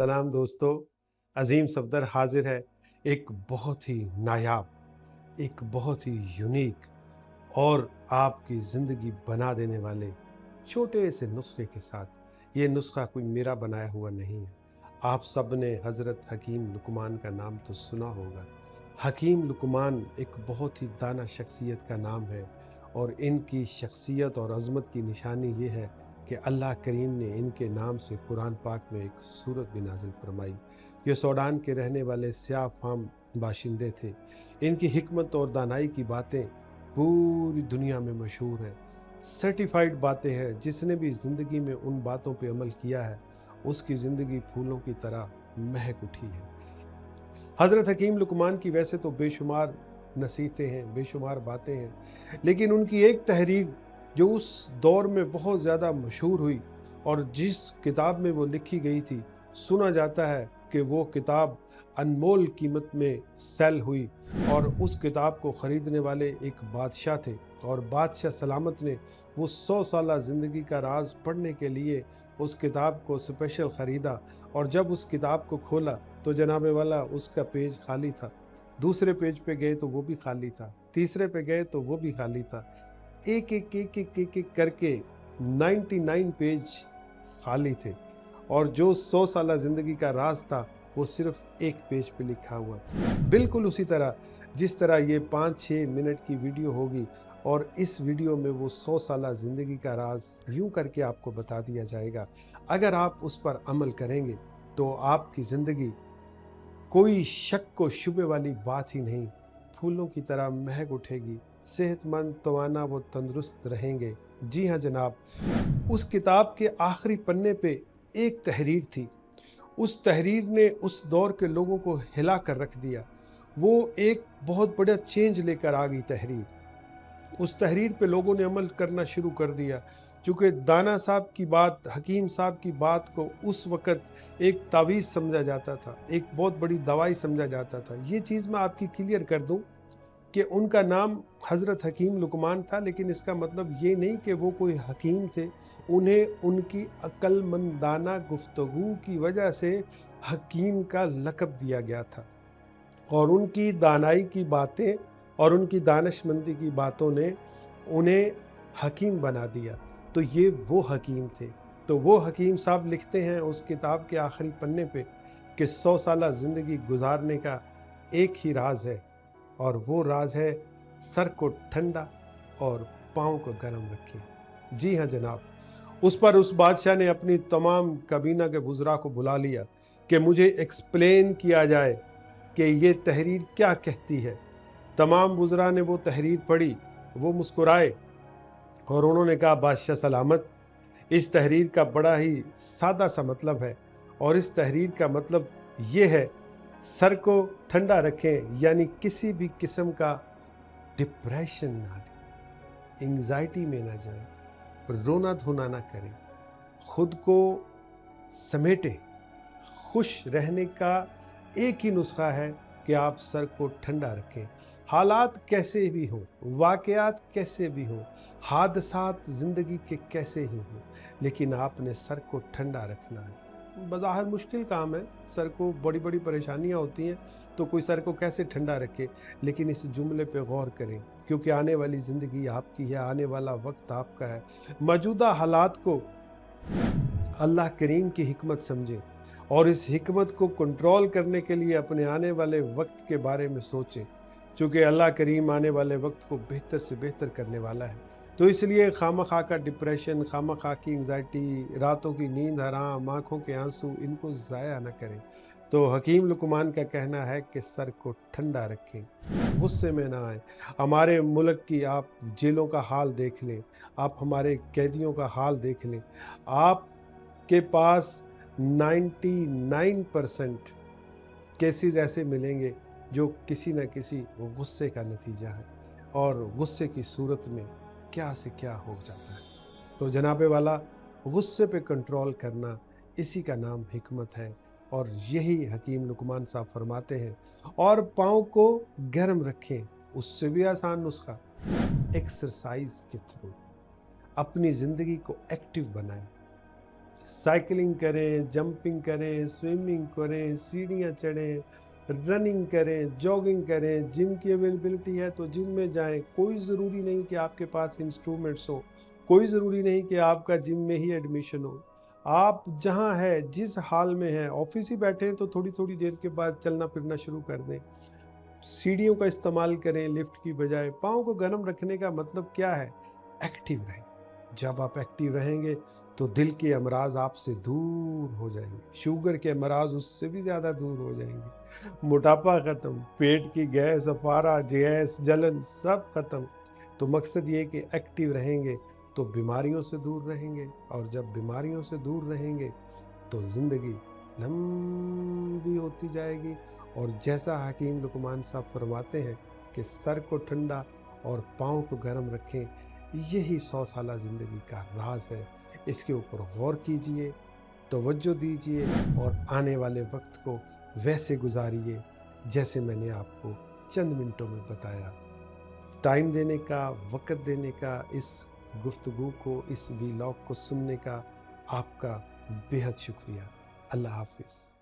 सलाम दोस्तों, अज़ीम सफ़दर हाज़िर है एक बहुत ही नायाब, एक बहुत ही यूनिक और आपकी ज़िंदगी बना देने वाले छोटे से नुस्खे के साथ। ये नुस्खा कोई मेरा बनाया हुआ नहीं है। आप सब ने हज़रत हकीम लुकमान का नाम तो सुना होगा। हकीम लुकमान एक बहुत ही दाना शख्सियत का नाम है और इनकी शख्सियत और अज़मत की निशानी ये है कि अल्लाह करीम ने इनके नाम से कुरान पाक में एक सूरत भी नाजिल फरमाई। ये सूडान के रहने वाले स्याह फाम बाशिंदे थे। इनकी हिकमत और दानाई की बातें पूरी दुनिया में मशहूर हैं, सर्टिफाइड बातें हैं। जिसने भी ज़िंदगी में उन बातों पे अमल किया है उसकी ज़िंदगी फूलों की तरह महक उठी है। हज़रत हकीम लुकमान की वैसे तो बेशुमार नसीहतें हैं, बेशुमार बातें हैं, लेकिन उनकी एक तहरीर जो उस दौर में बहुत ज़्यादा मशहूर हुई और जिस किताब में वो लिखी गई थी, सुना जाता है कि वो किताब अनमोल कीमत में सेल हुई और उस किताब को ख़रीदने वाले एक बादशाह थे और बादशाह सलामत ने वो 100 साला ज़िंदगी का राज पढ़ने के लिए उस किताब को स्पेशल ख़रीदा। और जब उस किताब को खोला तो जनाब वाला उसका पेज खाली था। दूसरे पेज पे गए तो वो भी खाली था, तीसरे पे गए तो वो भी खाली था। एक एक एक एक एक एक करके 99 पेज खाली थे और जो 100 साला ज़िंदगी का राज था वो सिर्फ एक पेज पे लिखा हुआ था। बिल्कुल उसी तरह जिस तरह ये 5-6 मिनट की वीडियो होगी और इस वीडियो में वो 100 साला ज़िंदगी का राज यूं करके आपको बता दिया जाएगा। अगर आप उस पर अमल करेंगे तो आपकी ज़िंदगी कोई शक व शुबे वाली बात ही नहीं, फूलों की तरह महक उठेगी, सेहतमंद, तवाना व तंदुरुस्त रहेंगे। जी हाँ जनाब, उस किताब के आखिरी पन्ने पे एक तहरीर थी। उस तहरीर ने उस दौर के लोगों को हिला कर रख दिया। वो एक बहुत बड़ा चेंज लेकर आ गई तहरीर। उस तहरीर पे लोगों ने अमल करना शुरू कर दिया। चूँकि दाना साहब की बात, हकीम साहब की बात को उस वक़्त एक तावीज़ समझा जाता था, एक बहुत बड़ी दवाई समझा जाता था। ये चीज़ मैं आपकी क्लियर कर दूँ कि उनका नाम हज़रत हकीम लुकमान था, लेकिन इसका मतलब ये नहीं कि वो कोई हकीम थे। उन्हें उनकी अक्लमंदाना गुफ्तगू की वजह से हकीम का लक़ब दिया गया था और उनकी दानाई की बातें और उनकी दानिशमंदी की बातों ने उन्हें हकीम बना दिया। तो ये वो हकीम थे। तो वो हकीम साहब लिखते हैं उस किताब के आखिरी पन्ने पे कि 100 साला ज़िंदगी गुजारने का एक ही राज है और वो राज है सर को ठंडा और पाँव को गर्म रखें। जी हाँ जनाब, उस पर उस बादशाह ने अपनी तमाम काबीना के वुज़रा को बुला लिया कि मुझे एक्सप्लेन किया जाए कि ये तहरीर क्या कहती है। तमाम वुज़रा ने वो तहरीर पढ़ी, वो मुस्कुराए और उन्होंने कहा बादशाह सलामत, इस तहरीर का बड़ा ही सादा सा मतलब है और इस तहरीर का मतलब ये है सर को ठंडा रखें, यानी किसी भी किस्म का डिप्रेशन ना लें, एंग्जाइटी में ना जाएं, रोना धोना ना करें, खुद को समेटें। खुश रहने का एक ही नुस्खा है कि आप सर को ठंडा रखें। हालात कैसे भी हों, वाक़यात कैसे भी हों, हादसात ज़िंदगी के कैसे ही हों, लेकिन आपने सर को ठंडा रखना है। बज़ाहिर मुश्किल काम है, सर को बड़ी-बड़ी परेशानियाँ होती हैं, तो कोई सर को कैसे ठंडा रखे? लेकिन इस जुमले पे गौर करें, क्योंकि आने वाली ज़िंदगी आपकी है, आने वाला वक़्त आपका है। मौजूदा हालात को अल्लाह करीम की हिकमत समझें और इस हिकमत को कंट्रोल करने के लिए अपने आने वाले वक्त के बारे में सोचें, चूँकि अल्लाह करीम आने वाले वक्त को बेहतर से बेहतर करने वाला है। तो इसलिए खामखा का डिप्रेशन, खामखा की एंग्जाइटी, रातों की नींद हराम, आँखों के आंसू, इनको ज़ाया न करें। तो हकीम लुकमान का कहना है कि सर को ठंडा रखें, गुस्से में ना आएँ। हमारे मुल्क की आप जेलों का हाल देख लें, आप हमारे कैदियों का हाल देख लें। आप के पास 99% केसेस ऐसे मिलेंगे जो किसी न किसी गुस्से का नतीजा है और गुस्से की सूरत में क्या से क्या हो जाता है। तो जनाबे वाला, गुस्से पे कंट्रोल करना, इसी का नाम हिकमत है और यही हकीम लुकमान साहब फरमाते हैं। और पाँव को गर्म रखें, उससे भी आसान नुस्खा, एक्सरसाइज के थ्रू अपनी ज़िंदगी को एक्टिव बनाएं, साइकिलिंग करें, जंपिंग करें, स्विमिंग करें, सीढ़ियाँ चढ़ें, रनिंग करें, जॉगिंग करें, जिम की अवेलेबिलिटी है तो जिम में जाएं। कोई ज़रूरी नहीं कि आपके पास इंस्ट्रूमेंट्स हो, कोई ज़रूरी नहीं कि आपका जिम में ही एडमिशन हो। आप जहाँ है, जिस हाल में हैं, ऑफिस ही बैठे हैं तो थोड़ी थोड़ी देर के बाद चलना फिरना शुरू कर दें। सीढ़ियों का इस्तेमाल करें लिफ्ट की बजाय। पाँव को गर्म रखने का मतलब क्या है? एक्टिव रहें। जब आप एक्टिव रहेंगे तो दिल के अमराज आपसे दूर हो जाएंगे, शुगर के अमराज उससे भी ज़्यादा दूर हो जाएंगे, मोटापा ख़त्म, पेट की गैस, अफारा, गैस, जलन सब ख़त्म। तो मकसद ये कि एक्टिव रहेंगे तो बीमारियों से दूर रहेंगे, और जब बीमारियों से दूर रहेंगे तो ज़िंदगी लंबी होती जाएगी। और जैसा हकीम लुकमान साहब फरमाते हैं कि सर को ठंडा और पाँव को गर्म रखें, यही 100 साला ज़िंदगी का राज है। इसके ऊपर गौर कीजिए, तवज्जो दीजिए और आने वाले वक्त को वैसे गुजारिए जैसे मैंने आपको चंद मिनटों में बताया। टाइम देने का, वक़्त देने का, इस गुफ्तगू को, इस व्लॉग को सुनने का आपका बेहद शुक्रिया। अल्लाह हाफ़िज़।